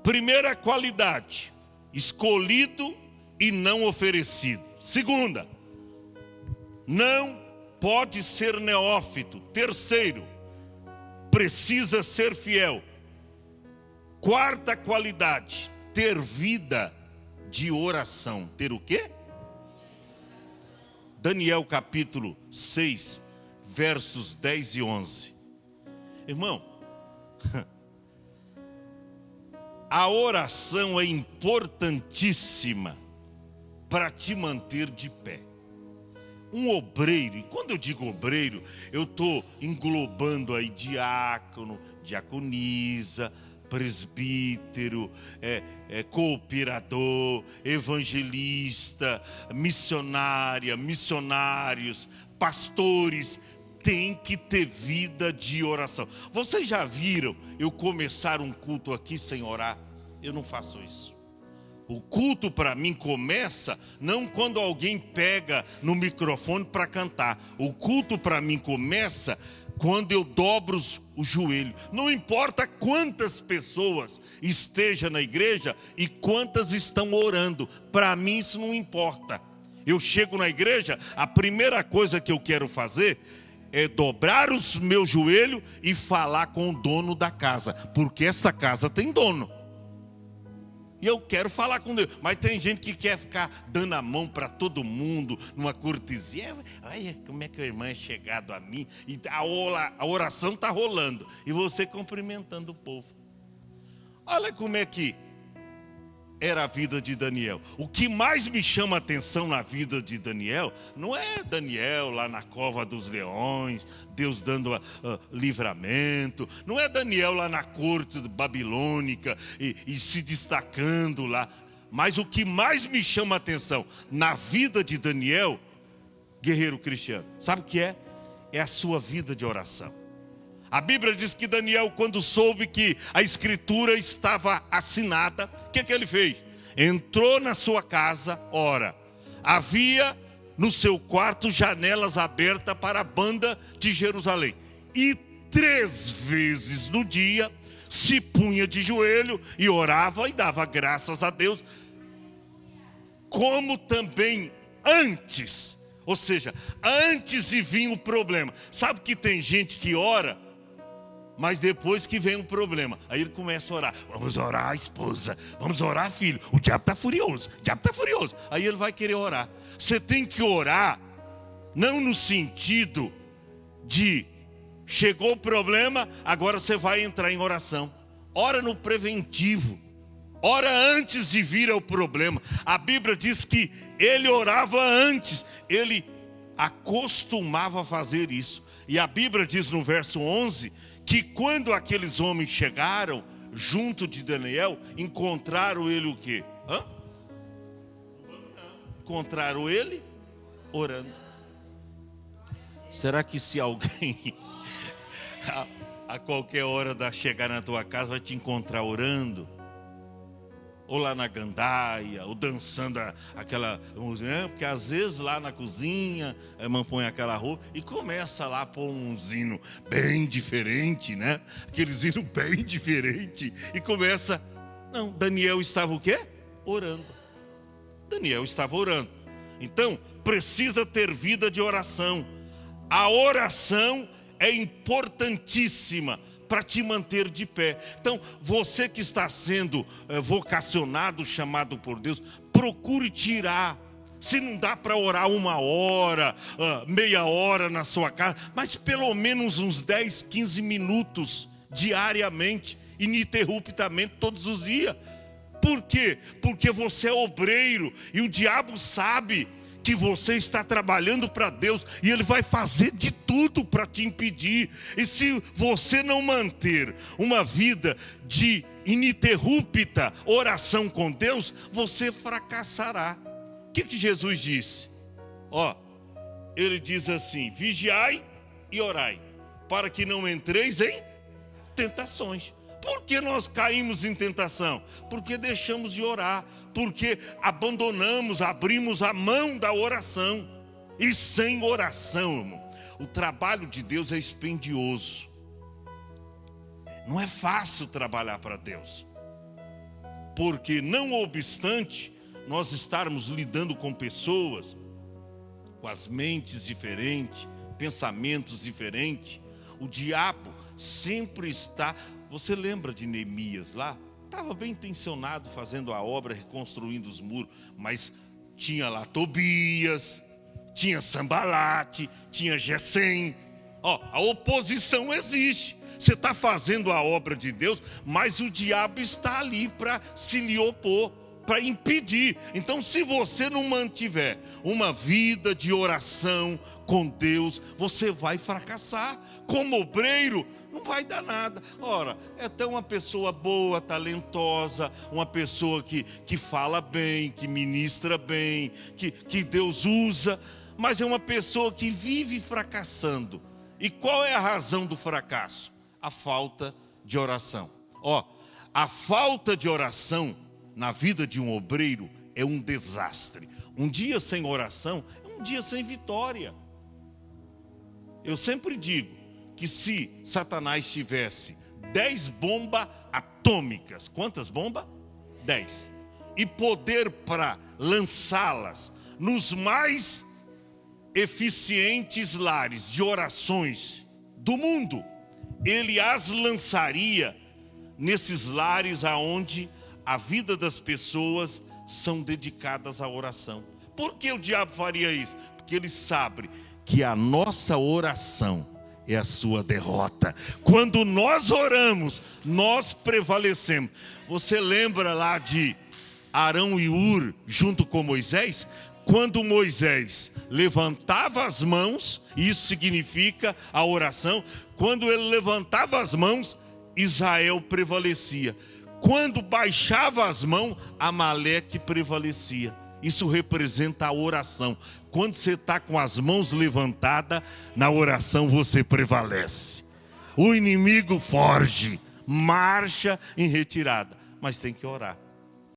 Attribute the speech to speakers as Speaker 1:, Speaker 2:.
Speaker 1: Primeira qualidade: escolhido e não oferecido. Segunda, não pode ser neófito. Terceiro, precisa ser fiel. Quarta qualidade: ter vida de oração. Ter o quê? Daniel capítulo 6, versos 10 e 11. Irmão, a oração é importantíssima para te manter de pé. Um obreiro, e quando eu digo obreiro, eu estou englobando aí diácono, diaconisa, presbítero, cooperador, evangelista, missionária, missionários, pastores. Tem que ter vida de oração. Vocês já viram eu começar um culto aqui sem orar? Eu não faço isso. O culto para mim começa não quando alguém pega no microfone para cantar. O culto para mim começa quando eu dobro o joelho. Não importa quantas pessoas estejam na igreja e quantas estão orando. Para mim isso não importa. Eu chego na igreja, a primeira coisa que eu quero fazer é dobrar os meus joelhos e falar com o dono da casa. Porque esta casa tem dono. E eu quero falar com Deus. Mas tem gente que quer ficar dando a mão para todo mundo, numa cortesia. Olha como é que a irmã é chegado a mim. E a oração está rolando. E você cumprimentando o povo. Olha como é que era a vida de Daniel. O que mais me chama a atenção na vida de Daniel, não é Daniel lá na cova dos leões, Deus dando livramento. Não é Daniel lá na corte babilônica e se destacando lá. Mas o que mais me chama a atenção na vida de Daniel, guerreiro cristiano, sabe o que é? É a sua vida de oração. A Bíblia diz que Daniel, quando soube que a escritura estava assinada, o que ele fez? Entrou na sua casa, ora, havia no seu quarto janelas abertas para a banda de Jerusalém. E 3 vezes no dia se punha de joelho e orava e dava graças a Deus. Como também antes, ou seja, antes de vir o problema. Sabe que tem gente que ora, mas depois que vem um problema, aí ele começa a orar. Vamos orar, esposa. Vamos orar, filho. O diabo está furioso. O diabo está furioso. Aí ele vai querer orar. Você tem que orar, não no sentido de chegou o problema, agora você vai entrar em oração. Ora no preventivo. Ora antes de vir ao problema. A Bíblia diz que ele orava antes. Ele acostumava a fazer isso. E a Bíblia diz no verso 11... que quando aqueles homens chegaram junto de Daniel, encontraram ele o quê? Encontraram ele orando. Será que se alguém a qualquer hora da chegar na tua casa vai te encontrar orando? Ou lá na gandaia, ou dançando aquela música, porque às vezes lá na cozinha, a irmã põe aquela roupa e começa lá a pôr um zino bem diferente, né? Aquele zino bem diferente. E começa, não, Daniel estava o quê? Orando. Daniel estava orando. Então, precisa ter vida de oração. A oração é importantíssima para te manter de pé. Então, você que está sendo vocacionado, chamado por Deus, procure tirar. Se não dá para orar 1 hora, meia hora na sua casa, mas pelo menos uns 10, 15 minutos diariamente, ininterruptamente, todos os dias. Por quê? Porque você é obreiro e o diabo sabe que você está trabalhando para Deus e ele vai fazer de tudo para te impedir. E se você não manter uma vida de ininterrupta oração com Deus, você fracassará. O que Jesus disse? Ele diz assim: vigiai e orai, para que não entreis em tentações. Por que nós caímos em tentação? Porque deixamos de orar, porque abandonamos, abrimos a mão da oração. E sem oração, irmão, o trabalho de Deus é expendioso. Não é fácil trabalhar para Deus. Porque não obstante nós estarmos lidando com pessoas com as mentes diferentes, pensamentos diferentes, o diabo sempre está... Você lembra de Neemias lá? Estava bem intencionado fazendo a obra, reconstruindo os muros, mas tinha lá Tobias, tinha Sambalate, tinha Gesem. A oposição existe. Você está fazendo a obra de Deus, mas o diabo está ali para se lhe opor, para impedir. Então, se você não mantiver uma vida de oração com Deus, você vai fracassar. Como obreiro, não vai dar nada. Ora, é até uma pessoa boa, talentosa, uma pessoa que fala bem, que ministra bem, que Deus usa, mas é uma pessoa que vive fracassando. E qual é a razão do fracasso? A falta de oração. A falta de oração na vida de um obreiro é um desastre. Um dia sem oração é um dia sem vitória. Eu sempre digo que se Satanás tivesse 10 bombas atômicas, quantas bombas? 10. E poder para lançá-las nos mais eficientes lares de orações do mundo, ele as lançaria nesses lares aonde a vida das pessoas são dedicadas à oração. Por que o diabo faria isso? Porque ele sabe que a nossa oração é a sua derrota. Quando nós oramos, nós prevalecemos. Você lembra lá de Arão e Ur junto com Moisés? Quando Moisés levantava as mãos, isso significa a oração. Quando ele levantava as mãos, Israel prevalecia. Quando baixava as mãos, Amaleque prevalecia. Isso representa a oração. Quando você está com as mãos levantadas, na oração você prevalece. O inimigo foge, marcha em retirada, mas tem que orar.